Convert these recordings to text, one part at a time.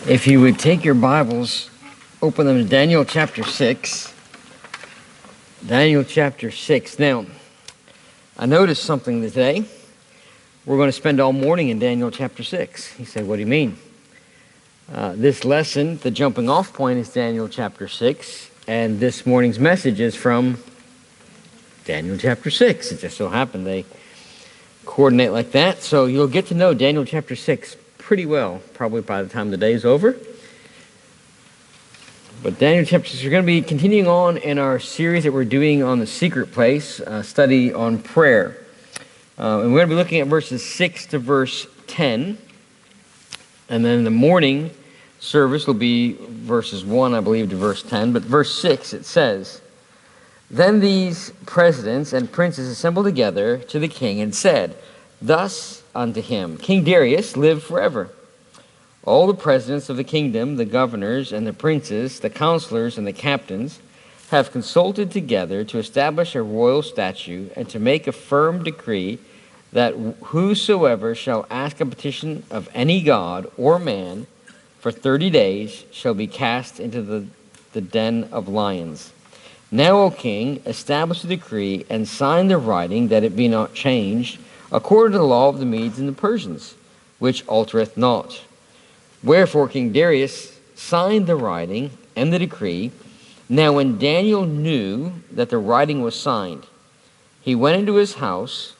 If you would take your Bibles, open them to Daniel chapter 6. Daniel chapter 6. Now, I noticed something today. We're going to spend all morning in Daniel chapter 6. You say, what do you mean? This lesson, the jumping off point is Daniel chapter 6, and this morning's message is from Daniel chapter 6. It just so happened they coordinate like that. So you'll get to know Daniel chapter 6 pretty well, probably by the time the day is over. But Daniel chapter 6, we're going to be continuing on in our series that we're doing on the secret place, study on prayer. And we're going to be looking at verses 6 to verse 10. And then the morning service will be verses 1, I believe, to verse 10. But verse 6, it says, "Then these presidents and princes assembled together to the king and said, Thus unto him, King Darius, live forever. All the presidents of the kingdom, the governors and the princes, the counselors and the captains, have consulted together to establish a royal statute and to make a firm decree that whosoever shall ask a petition of any god or man for 30 days shall be cast into the den of lions. Now, O king, establish a decree and sign the writing that it be not changed, according to the law of the Medes and the Persians, which altereth not. Wherefore King Darius signed the writing and the decree. Now when Daniel knew that the writing was signed, he went into his house,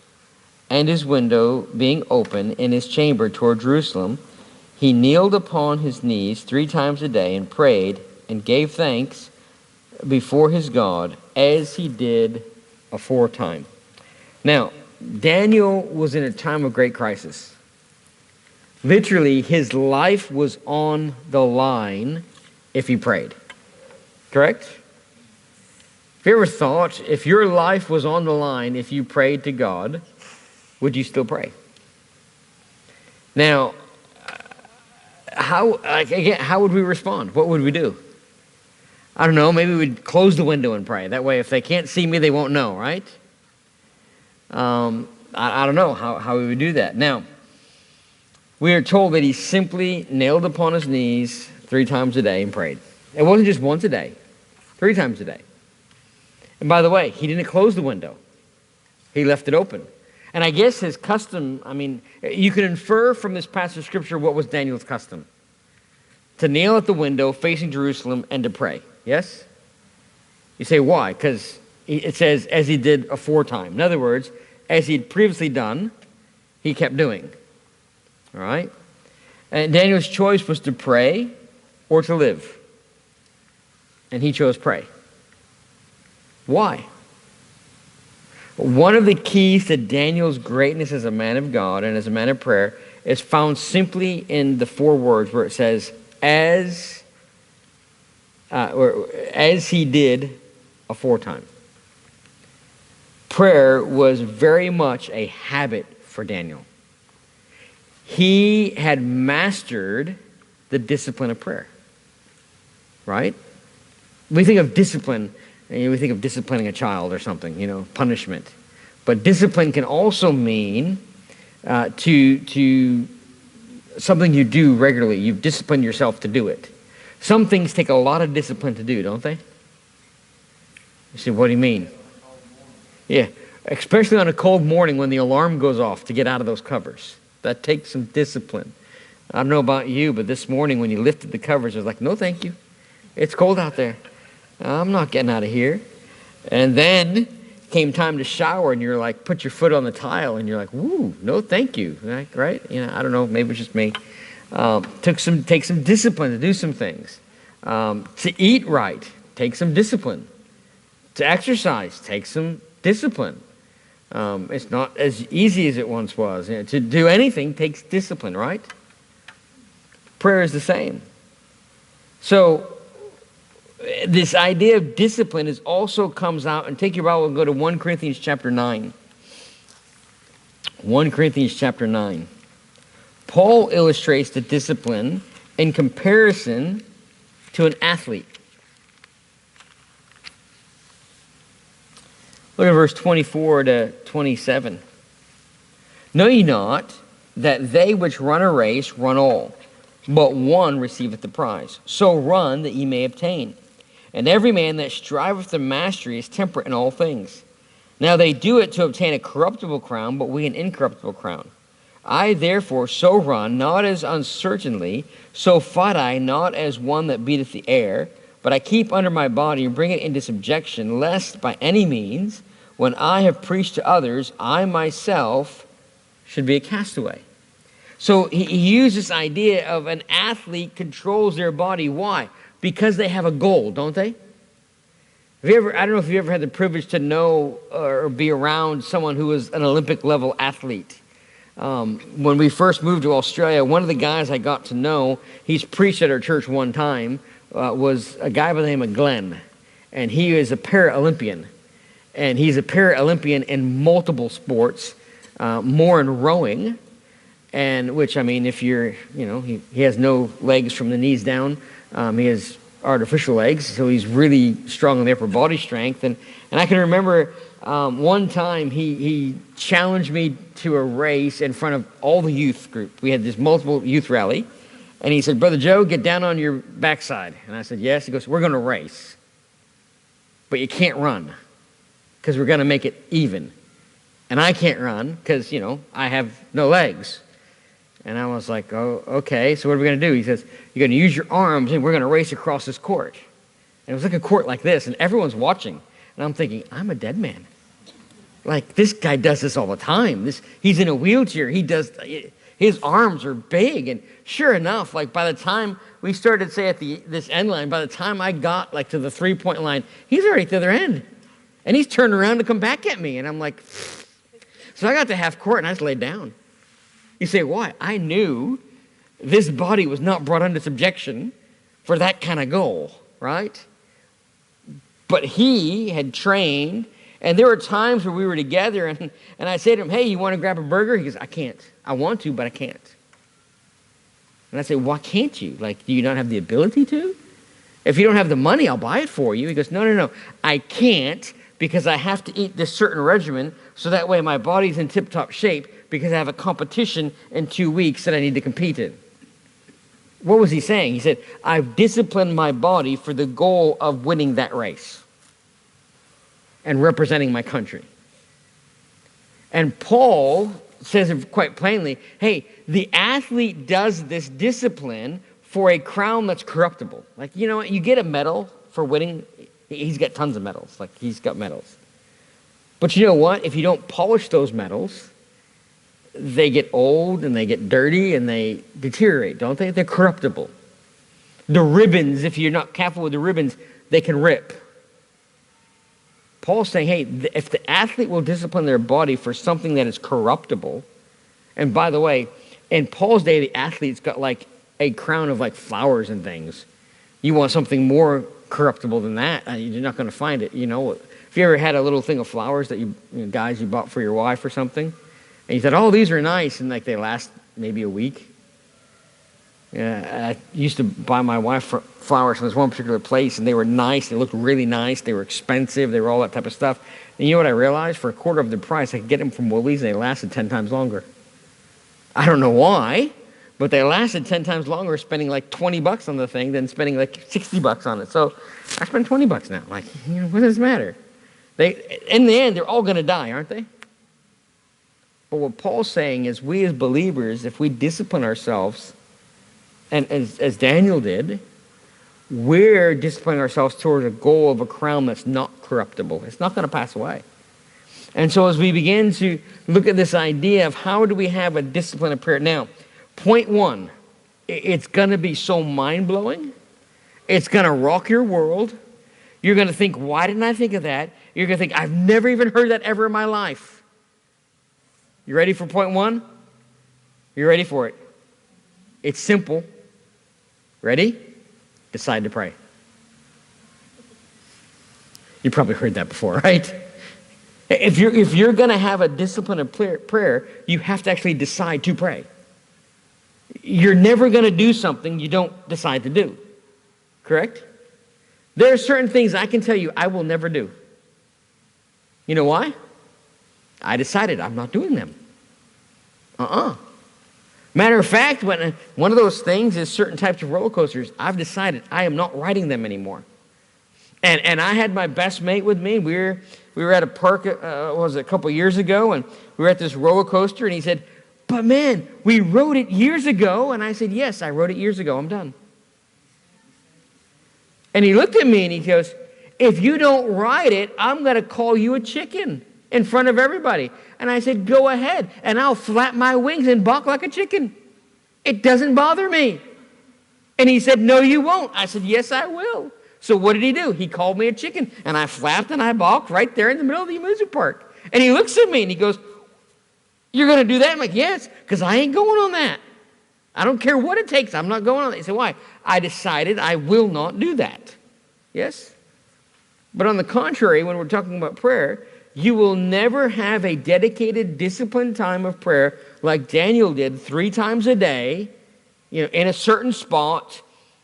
and his window being open in his chamber toward Jerusalem, he kneeled upon his knees 3 times a day and prayed and gave thanks before his God, as he did aforetime." Now, Daniel was in a time of great crisis. Literally, his life was on the line if he prayed. Correct? Have you ever thought, if your life was on the line if you prayed to God, would you still pray? Now, how would we respond? What would we do? I don't know, maybe we'd close the window and pray. That way, if they can't see me, they won't know, right? I don't know how we would do that. Now, we are told that he simply knelt upon his knees 3 times a day and prayed. It wasn't just once a day, 3 times a day. And by the way, he didn't close the window. He left it open. And I guess his custom, you can infer from this passage of Scripture what was Daniel's custom. To kneel at the window facing Jerusalem and to pray. Yes? You say, why? Because it says, as he did aforetime. In other words, as he had previously done, he kept doing. All right? And Daniel's choice was to pray or to live. And he chose pray. Why? One of the keys to Daniel's greatness as a man of God and as a man of prayer is found simply in the 4 words where it says, as he did aforetime. Prayer was very much a habit for Daniel. He had mastered the discipline of prayer. Right? When we think of discipline, we think of disciplining a child or something, punishment. But discipline can also mean to something you do regularly. You've disciplined yourself to do it. Some things take a lot of discipline to do, don't they? You say, what do you mean? Yeah, especially on a cold morning when the alarm goes off to get out of those covers. That takes some discipline. I don't know about you, but this morning when you lifted the covers, I was like, no thank you. It's cold out there. I'm not getting out of here. And then came time to shower, and you're like, put your foot on the tile, and you're like, woo, no thank you. Right? I don't know, maybe it's just me. Take some discipline to do some things. To eat right, take some discipline. To exercise, take some discipline. It's not as easy as it once was. To do anything takes discipline, right? Prayer is the same. So this idea of discipline also comes out, and take your Bible and go to 1 Corinthians chapter 9. 1 Corinthians chapter 9. Paul illustrates the discipline in comparison to an athlete. Look at verse 24 to 27. "Know ye not that they which run a race run all, but one receiveth the prize. So run that ye may obtain. And every man that striveth to mastery is temperate in all things. Now they do it to obtain a corruptible crown, but we an incorruptible crown. I therefore so run, not as uncertainly, so fight I, not as one that beateth the air, but I keep under my body and bring it into subjection, lest by any means, when I have preached to others, I myself should be a castaway. So he used this idea of an athlete controls their body. Why? Because they have a goal, don't they? I don't know if you ever had the privilege to know or be around someone who was an Olympic level athlete. When we first moved to Australia, one of the guys I got to know, he's preached at our church one time, was a guy by the name of Glenn. And he is a Paralympian. And he's a Paralympian in multiple sports, more in rowing. And which, I mean, if you're, he has no legs from the knees down. He has artificial legs, so he's really strong in the upper body strength. And I can remember one time he challenged me to a race in front of all the youth group. We had this multiple youth rally. And he said, "Brother Joe, get down on your backside." And I said, "Yes." He goes, "We're going to race. But you can't run because we're going to make it even. And I can't run because, I have no legs." And I was like, "Oh, okay, so what are we going to do?" He says, "You're going to use your arms and we're going to race across this court." And it was like a court like this and everyone's watching. And I'm thinking, I'm a dead man. Like, this guy does this all the time. He's in a wheelchair. His arms are big. And sure enough, like by the time we started, say, at this end line, by the time I got like to the 3-point line, he's already at the other end. And he's turned around to come back at me. And I'm like, so I got to half court and I just laid down. You say, why? I knew this body was not brought under subjection for that kind of goal, right? But he had trained, and there were times where we were together, and I say to him, "Hey, you want to grab a burger?" He goes, "I can't. I want to, but I can't." And I say, "Why can't you? Like, do you not have the ability to? If you don't have the money, I'll buy it for you." He goes, No. I can't because I have to eat this certain regimen so that way my body's in tip-top shape because I have a competition in 2 weeks that I need to compete in. What was he saying? He said, I've disciplined my body for the goal of winning that race and representing my country. And Paul says it quite plainly, hey, the athlete does this discipline for a crown that's corruptible. Like, you know what? You get a medal for winning. He's got tons of medals. Like, he's got medals. But you know what? If you don't polish those medals, they get old and they get dirty and they deteriorate, don't they? They're corruptible. The ribbons, if you're not careful with the ribbons, they can rip. Paul's saying, hey, if the athlete will discipline their body for something that is corruptible, and by the way, in Paul's day, the athletes got like a crown of like flowers and things. You want something more corruptible than that, you're not going to find it. You know, if you ever had a little thing of flowers that you guys bought for your wife or something, and you said, oh, these are nice, and like they last maybe a week. Yeah, I used to buy my wife flowers from this one particular place, and they were nice. They looked really nice. They were expensive. They were all that type of stuff. And you know what I realized? For a quarter of the price, I could get them from Woolies, and they lasted 10 times longer. I don't know why, but they lasted 10 times longer spending like $20 on the thing than spending like $60 on it. So I spend $20 now. Like, what does it matter? In the end, they're all going to die, aren't they? But what Paul's saying is we as believers, if we discipline ourselves, and as Daniel did, we're disciplining ourselves towards a goal of a crown that's not corruptible. It's not going to pass away. And so as we begin to look at this idea of how do we have a discipline of prayer. Now, point one, it's going to be so mind-blowing. It's going to rock your world. You're going to think, why didn't I think of that? You're going to think, I've never even heard that ever in my life. You ready for point one? You ready for it? It's simple. Ready? Decide to pray. You probably heard that before, right? If you're going to have a discipline of prayer, you have to actually decide to pray. You're never going to do something you don't decide to do. Correct? There are certain things I can tell you I will never do. You know why? I decided I'm not doing them. Matter of fact, one of those things is certain types of roller coasters. I've decided I am not riding them anymore. And I had my best mate with me. We were at a park, was it a couple years ago, and we were at this roller coaster, and he said, "But man, we rode it years ago." And I said, "Yes, I rode it years ago. I'm done." And he looked at me and he goes, "If you don't ride it, I'm going to call you a chicken in front of everybody." And I said, "Go ahead, and I'll flap my wings and balk like a chicken. It doesn't bother me." And he said, "No, you won't." I said, "Yes, I will." So what did he do? He called me a chicken, and I flapped and I balked right there in the middle of the amusement park. And he looks at me and he goes, "You're going to do that?" I'm like, "Yes, because I ain't going on that. I don't care what it takes. I'm not going on that." He said, "Why?" "I decided I will not do that." Yes? But on the contrary, when we're talking about prayer, you will never have a dedicated, disciplined time of prayer like Daniel did 3 times a day, in a certain spot.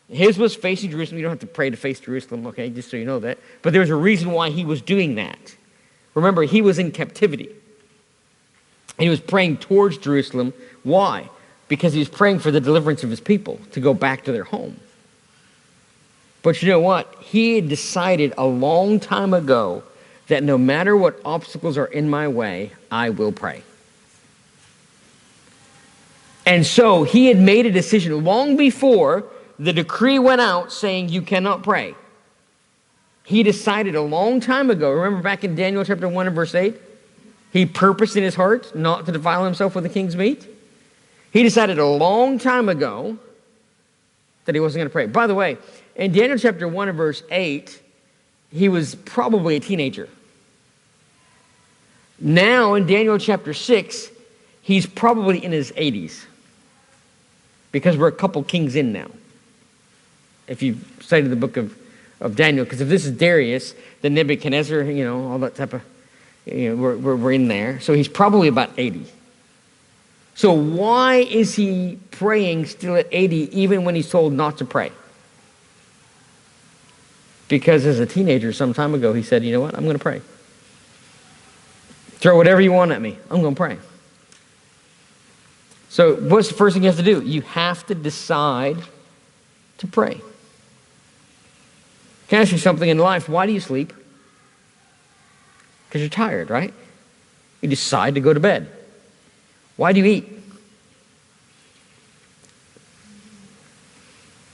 His was facing Jerusalem. You don't have to pray to face Jerusalem, okay, just so you know that. But there's a reason why he was doing that. Remember, he was in captivity. And he was praying towards Jerusalem. Why? Because he was praying for the deliverance of his people to go back to their home. But you know what? He had decided a long time ago that no matter what obstacles are in my way, I will pray. And so he had made a decision long before the decree went out saying you cannot pray. He decided a long time ago. Remember back in Daniel chapter 1 and verse 8? He purposed in his heart not to defile himself with the king's meat. He decided a long time ago that he wasn't going to pray. By the way, in Daniel chapter 1 and verse 8, he was probably a teenager. Now in Daniel chapter 6, he's probably in his 80s. Because we're a couple kings in now. If you've studied the book of Daniel, because if this is Darius, then Nebuchadnezzar, all that type of, we're in there. So he's probably about 80. So why is he praying still at 80 even when he's told not to pray? Because as a teenager some time ago, he said, "You know what? I'm going to pray. Throw whatever you want at me. I'm going to pray." So what's the first thing you have to do? You have to decide to pray. Can I ask you something in life? Why do you sleep? Because you're tired, right? You decide to go to bed. Why do you eat?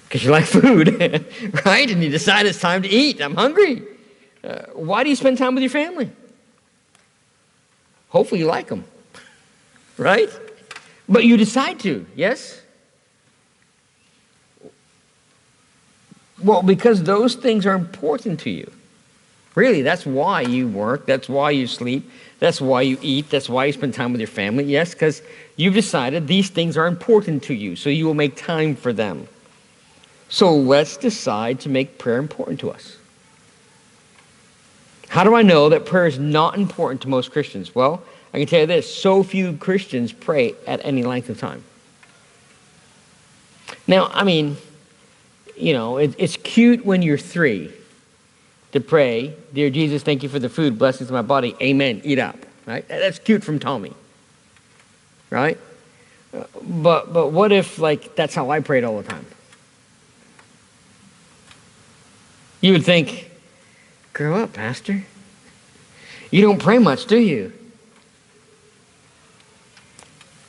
Because you like food, right? And you decide it's time to eat. I'm hungry. Why do you spend time with your family? Hopefully you like them, right? But you decide to, yes? Well, because those things are important to you. Really, that's why you work. That's why you sleep. That's why you eat. That's why you spend time with your family. Yes, because you've decided these things are important to you, so you will make time for them. So let's decide to make prayer important to us. How do I know that prayer is not important to most Christians? Well, I can tell you this. So few Christians pray at any length of time. Now, it's cute when you're 3 to pray, "Dear Jesus, thank you for the food, blessings of my body, amen, eat up." Right? That's cute from Tommy. Right? But what if, that's how I prayed all the time? You would think, "Grow up, Pastor. You don't pray much, do you?"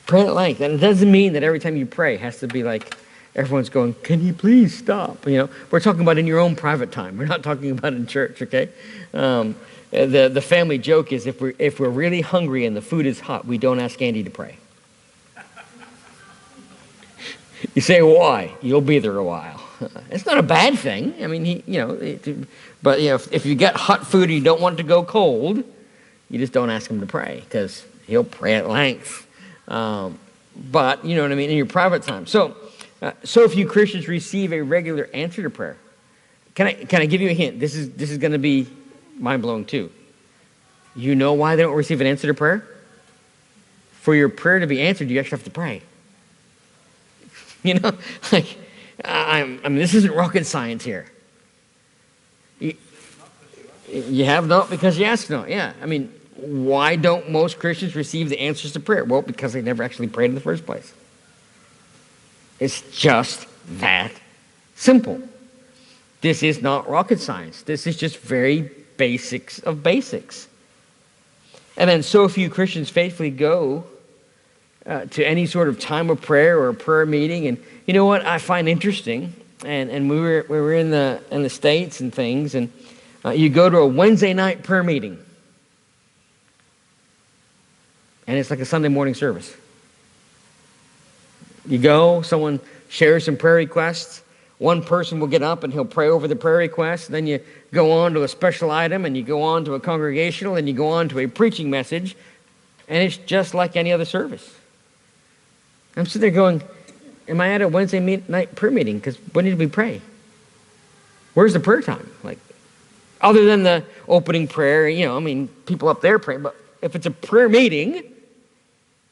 Pray at length. And it doesn't mean that every time you pray has to be like everyone's going, "Can you please stop?" We're talking about in your own private time. We're not talking about in church, okay? The family joke is if we're really hungry and the food is hot, we don't ask Andy to pray. You say, "Why?" "You'll be there a while." It's not a bad thing. But if you get hot food and you don't want it to go cold, you just don't ask him to pray because he'll pray at length. But you know what I mean, in your private time. So few Christians receive a regular answer to prayer. Can I give you a hint? This is going to be mind-blowing too. You know why they don't receive an answer to prayer? For your prayer to be answered, you actually have to pray. This isn't rocket science here. You have not because you ask not. Yeah, why don't most Christians receive the answers to prayer? Well, because they never actually prayed in the first place. It's just that simple. This is not rocket science. This is just very basics of basics. And then so few Christians faithfully go to any sort of time of prayer or a prayer meeting. And you know what I find interesting? And we were in the States and things, and you go to a Wednesday night prayer meeting, and it's like a Sunday morning service. You go, someone shares some prayer requests. One person will get up and he'll pray over the prayer request. Then you go on to a special item, and you go on to a congregational, and you go on to a preaching message, and it's just like any other service. I'm sitting there going, am I at a Wednesday night prayer meeting? Because when did we pray? Where's the prayer time? Like, other than the opening prayer, people up there praying. But if it's a prayer meeting,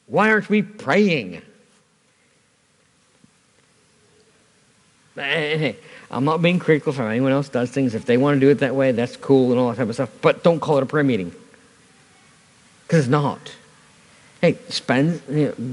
why aren't we praying? Hey, I'm not being critical for anyone else does things. If they want to do it that way, that's cool and all that type of stuff. But don't call it a prayer meeting. Because it's not. Hey,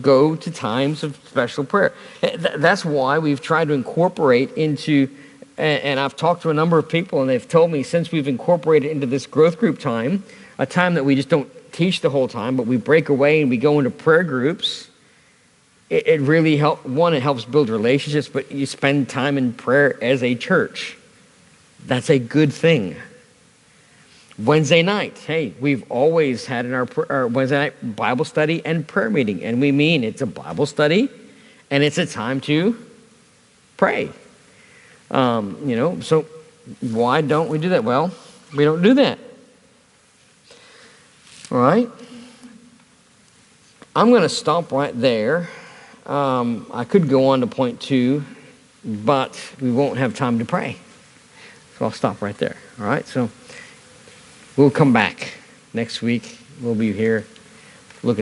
go to times of special prayer. That's why we've tried to incorporate into, and I've talked to a number of people, and they've told me since we've incorporated into this growth group time, a time that we just don't teach the whole time, but we break away and we go into prayer groups, it really helps. One, it helps build relationships, but you spend time in prayer as a church. That's a good thing. Wednesday night, hey, we've always had in our Wednesday night Bible study and prayer meeting, and we mean it's a Bible study, and it's a time to pray. So why don't we do that? Well, we don't do that. All right? I'm going to stop right there. I could go on to point 2, but we won't have time to pray. So I'll stop right there. All right? So we'll come back next week. We'll be here